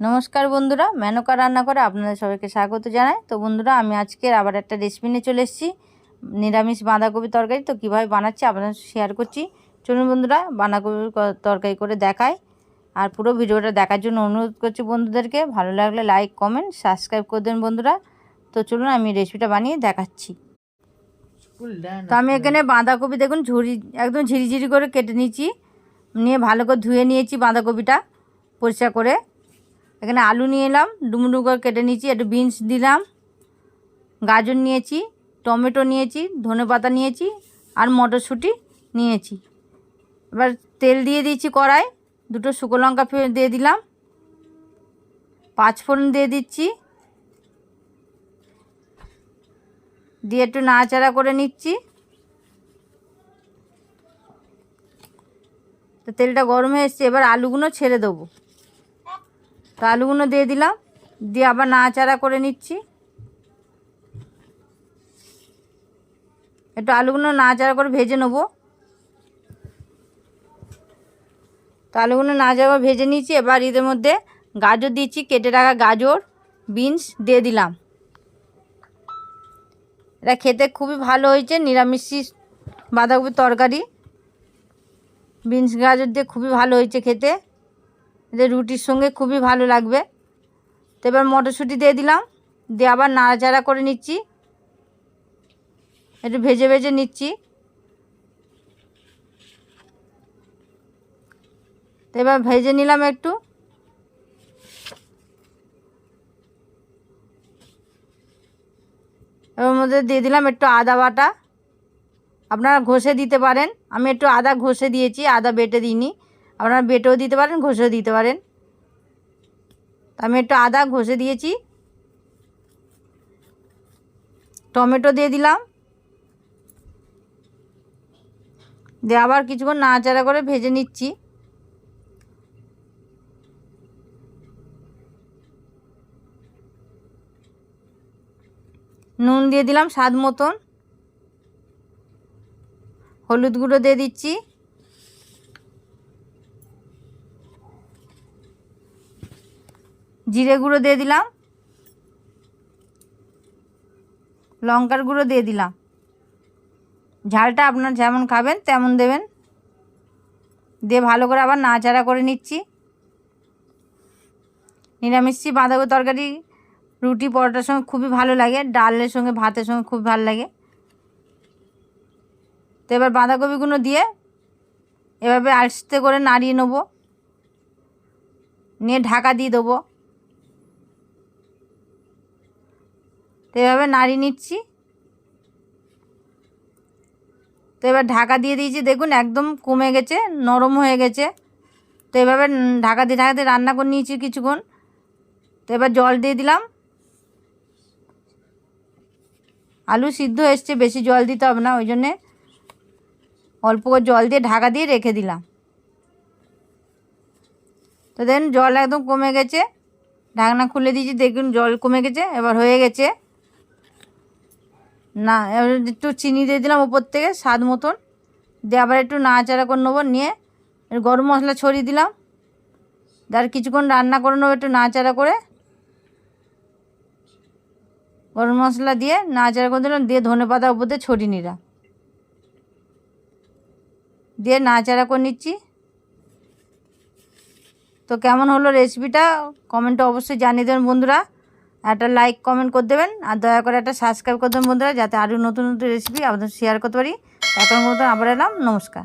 নমস্কার বন্ধুরা, মেনকা রান্না করে আপনাদের সবাইকে স্বাগত জানাই। তো বন্ধুরা, আমি আজকের আবার একটা রেসিপি নিয়ে চলে এসেছি, নিরামিষ বাঁধাকপি তরকারি। তো কীভাবে বানাচ্ছি আপনাদের শেয়ার করছি। চলুন বন্ধুরা, বাঁধাকপির তরকারি করে দেখাই। আর পুরো ভিডিওটা দেখার জন্য অনুরোধ করছি বন্ধুদেরকে। ভালো লাগলে লাইক, কমেন্ট, সাবস্ক্রাইব করে দেন বন্ধুরা। তো চলুন আমি রেসিপিটা বানিয়ে দেখাচ্ছি। তো আমি এখানে বাঁধাকপি দেখুন একদম ঝিরিঝিরি করে কেটে নিয়েছি, নিয়ে ভালো করে ধুয়ে নিয়েছি বাঁধাকপিটা পরিষ্কার করে। এখানে আলু নিয়ে এলাম, ডুমডুম করে কেটে নিয়েছি, একটু বিনস দিলাম, গাজর নিয়েছি, টমেটো নিয়েছি, ধনেপাতা নিয়েছি, আর মটরশুঁটি নিয়েছি। এবার তেল দিয়ে দিয়েছি কড়াই, দুটো শুকনো লঙ্কা দিয়ে দিলাম, 5 ফোড়ন দিয়ে দিচ্ছি, দিয়ে একটু নাড়াচাড়া করে নিচ্ছি। তো তেলটা গরম হয়ে এসছে, এবার আলুগুলো ছেড়ে দেবো। তো আলুগুলো দিয়ে দিলাম, দিয়ে আবার নাড়াচাড়া করে নিচ্ছি। একটু আলুগুলো নাড়াচাড়া করে ভেজে নেব। তো আলুগুলো নাড়াচাড়া করে ভেজে নিচ্ছি। এবার এদের মধ্যে গাজর দিচ্ছি, কেটে রাখা গাজর, বিনস দিয়ে দিলাম। এটা খেতে খুবই ভালো হয়েছে, নিরামিষ বাঁধাকপির তরকারি। বিনস গাজর দিয়ে খুবই ভালো হয়েছে খেতে, এদের রুটির সঙ্গে খুবই ভালো লাগবে। তো এবার মটরশুঁটি দিয়ে দিলাম, দিয়ে আবার নাড়াচাড়া করে নিচ্ছি, একটু ভেজে ভেজে নিচ্ছি। তো এবার ভেজে নিলাম একটু। এর মধ্যে দিয়ে দিলাম একটু আদা বাটা, আপনারা ঘষে দিতে পারেন। আমি একটু আদা ঘষে দিয়েছি, আদা বেটে দিইনি। আপনারা বেটেও দিতে পারেন, ঘষেও দিতে পারেন। আমি একটু আদা ঘষে দিয়েছি। টমেটো দিয়ে দিলাম, দিয়ে আবার কিছুক্ষণ নাড়াচাড়া করে ভেজে নিচ্ছি। নুন দিয়ে দিলাম স্বাদ মতন, হলুদ গুঁড়ো দিয়ে দিচ্ছি, জিরে গুঁড়ো দিয়ে দিলাম, লঙ্কার গুঁড়ো দিয়ে দিলাম। ঝালটা আপনার যেমন খাবেন তেমন দেবেন। দিয়ে ভালো করে আবার নাড়াচাড়া করে নিচ্ছি। নিরামিষ বাঁধাকপি তরকারি রুটি পরোটার সঙ্গে খুবই ভালো লাগে, ডালের সঙ্গে ভাতের সঙ্গে খুব ভালো লাগে। তো এবার বাঁধাকপিগুলো দিয়ে এভাবে আস্তে করে নাড়িয়ে নেব, নিয়ে ঢাকা দিয়ে দেবো। তো এভাবে নাড়িয়ে নিচ্ছি। তো এবার ঢাকা দিয়ে দিয়েছি, দেখুন একদম কমে গেছে, নরম হয়ে গেছে। তো এভাবে ঢাকা দিয়ে রান্না করে নিয়েছি কিছুক্ষণ। তো এবার জল দিয়ে দিলাম। আলু সিদ্ধ এসছে, বেশি জল দিতে হবে না, ওই জন্যে অল্প করে জল দিয়ে ঢাকা দিয়ে রেখে দিলাম। তো দেখুন জল একদম কমে গেছে, ঢাকনা খুলে দিয়েছি, দেখুন জল কমে গেছে, এবার হয়ে গেছে। না, এবার একটু চিনি দিয়ে দিলাম উপর থেকে স্বাদ মতন, দিয়ে আবার একটু নাড়াচাড়া করে নেবো। নিয়ে গরম মশলা ছড়িয়ে দিলাম, আর কিছুক্ষণ রান্না করে নেবো একটু নাড়াচাড়া করে। গরম মশলা দিয়ে নাড়াচাড়া করে দিলাম, দিয়ে ধনেপাতা উপর দিয়ে ছড়িয়ে নিলাম, দিয়ে নাড়াচাড়া করে নিচ্ছি। তো কেমন হলো রেসিপিটা কমেন্টে অবশ্যই জানিয়ে দেবেন বন্ধুরা। একটা লাইক কমেন্ট করে দেবেন, আর দয়া করে একটা সাবস্ক্রাইব করে দেবেন বন্ধুরা, যাতে আরও নতুন নতুন রেসিপি আপনাদের শেয়ার করতে পারি। এখন মতন আবার এলাম, নমস্কার।